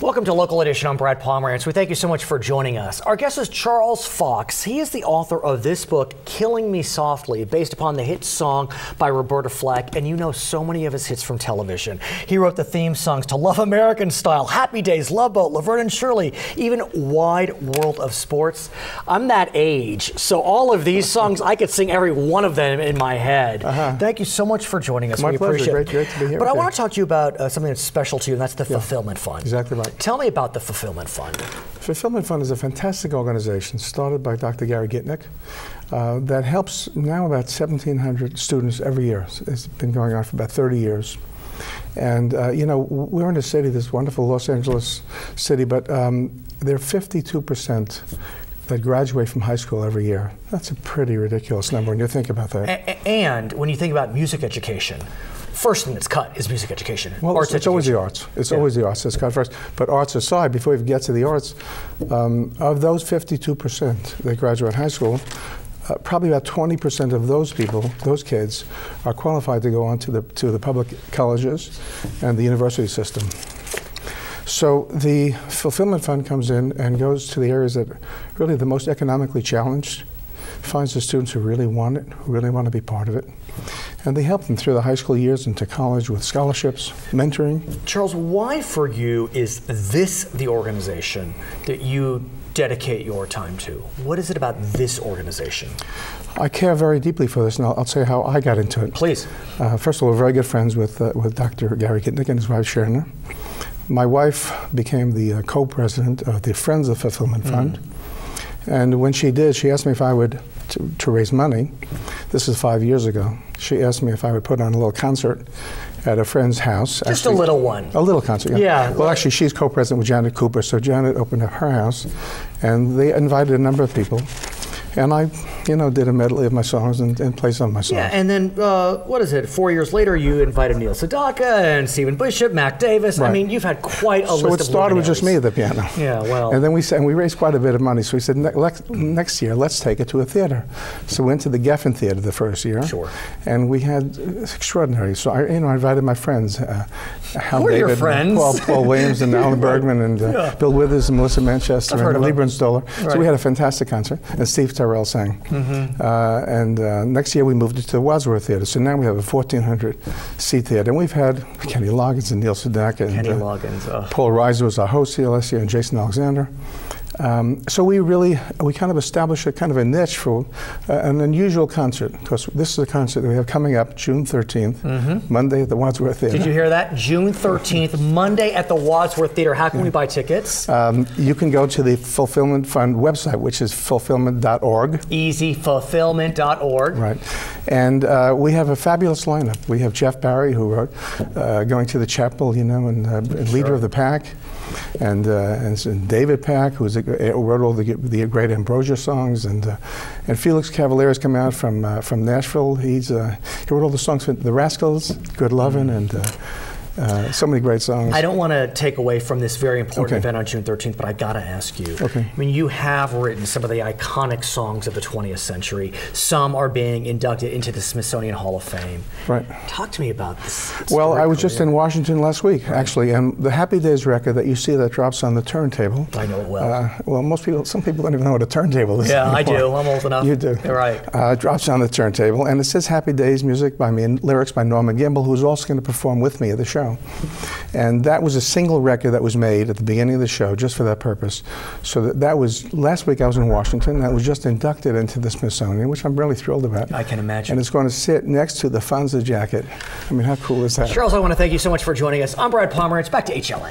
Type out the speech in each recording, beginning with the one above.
Welcome to Local Edition. I'm Brad Pomerance. We thank you so much for joining us. Our guest is Charles Fox. He is the author of this book, Killing Me Softly, based upon the hit song by Roberta Flack, and you know so many of his hits from television. He wrote the theme songs to Love American Style, Happy Days, Love Boat, Laverne and Shirley, even Wide World of Sports. I'm that age, so all of these songs, I could sing every one of them in my head. Thank you so much for joining us. My we pleasure. appreciate Great to be here. But I want to talk to you about something that's special to you, and that's the Fulfillment Fund. Exactly right. Tell me about the Fulfillment Fund. Fulfillment Fund is a fantastic organization started by Dr. Gary Gitnick that helps now about 1,700 students every year. It's been going on for about 30 years. And, you know, we're in a city, this wonderful Los Angeles city, but there are 52% that graduate from high school every year. That's a pretty ridiculous number when you think about that. And when you think about music education, first thing that's cut is music education. Well, it's always the arts. It's always the arts that's cut first. But arts aside, before we get to the arts, of those 52% that graduate high school, probably about 20% of those people, those kids, are qualified to go on to the public colleges and the university system. So the Fulfillment Fund comes in and goes to the areas that are really the most economically challenged, finds the students who really want it, who really want to be part of it, and they help them through the high school years into college with scholarships, mentoring. Charles, why for you is this the organization that you dedicate your time to? What is it about this organization? I care very deeply for this, and I'll tell you how I got into it. Please. First of all, we're very good friends with Dr. Gary Gitnick and his wife Sharon. My wife became the co-president of the Friends of Fulfillment Fund. And when she did, she asked me if I would, to raise money. This is 5 years ago. She asked me if I would put on a little concert at a friend's house. Just a little one. A little concert, yeah. Well, actually, she's co-president with Janet Cooper, so Janet opened up her house, and they invited a number of people. And I, you know, did a medley of my songs and played some of my songs. Yeah, and then, what is it, 4 years later, you invited Neil Sedaka and Stephen Bishop, Mac Davis. Right. I mean, you've had quite a list of So it started with just me at the piano. Yeah, well. And then we raised quite a bit of money, so we said, next year, let's take it to a theater. So we went to the Geffen Theater the first year. Sure. And we had extraordinary. So I invited my friends. Who are your friends? Paul Williams and Alan Bergman and Bill Withers and Melissa Manchester and Lieber and Stoller. Right. So we had a fantastic concert, and Steve Terrell sang. Next year we moved it to the Wadsworth Theater. So now we have a 1,400-seat theater. And we've had Kenny Loggins and Neil Sedaka and Paul Reiser was our host here last year, and Jason Alexander. So we kind of established a kind of a niche for an unusual concert, because this is a concert that we have coming up June 13th, Monday at the Wadsworth Theater. Did you hear that? June 13th, Monday at the Wadsworth Theater. How can we buy tickets? You can go to the Fulfillment Fund website, which is fulfillment.org. Easyfulfillment.org. Right. And we have a fabulous lineup. We have Jeff Barry, who wrote Going to the Chapel, you know, and leader of the pack. And David Pack, who wrote all the great Ambrosia songs, and Felix Cavalier has come out from Nashville. He wrote all the songs for the Rascals, Good Lovin', and so many great songs. I don't want to take away from this very important event on June 13th, but I got to ask you. I mean, you have written some of the iconic songs of the 20th century. Some are being inducted into the Smithsonian Hall of Fame. Right. Talk to me about this. Well, I was just in Washington last week, actually, and the Happy Days record that you see that drops on the turntable. I know it well. Well, some people don't even know what a turntable is. Yeah, anymore. I do. I'm old enough. You do. You're right. Drops on the turntable, and it says Happy Days, music by me, and lyrics by Norman Gimbel, who's also going to perform with me at the show. And that was a single record that was made at the beginning of the show just for that purpose. So that was, last week I was in Washington, that was just inducted into the Smithsonian, which I'm really thrilled about. I can imagine. And it's going to sit next to the Fonza jacket. I mean, how cool is that? Charles, I want to thank you so much for joining us. I'm Brad Pomerance. Back to HLN.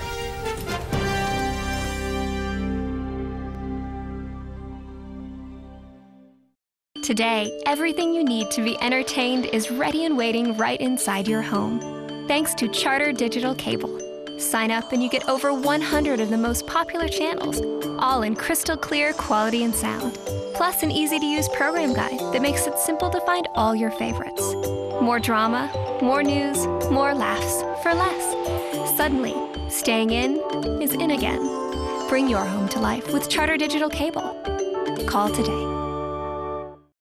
Today, everything you need to be entertained is ready and waiting right inside your home. Thanks to Charter Digital Cable. Sign up and you get over 100 of the most popular channels, all in crystal clear quality and sound. Plus an easy-to-use program guide that makes it simple to find all your favorites. More drama, more news, more laughs for less. Suddenly, staying in is in again. Bring your home to life with Charter Digital Cable. Call today.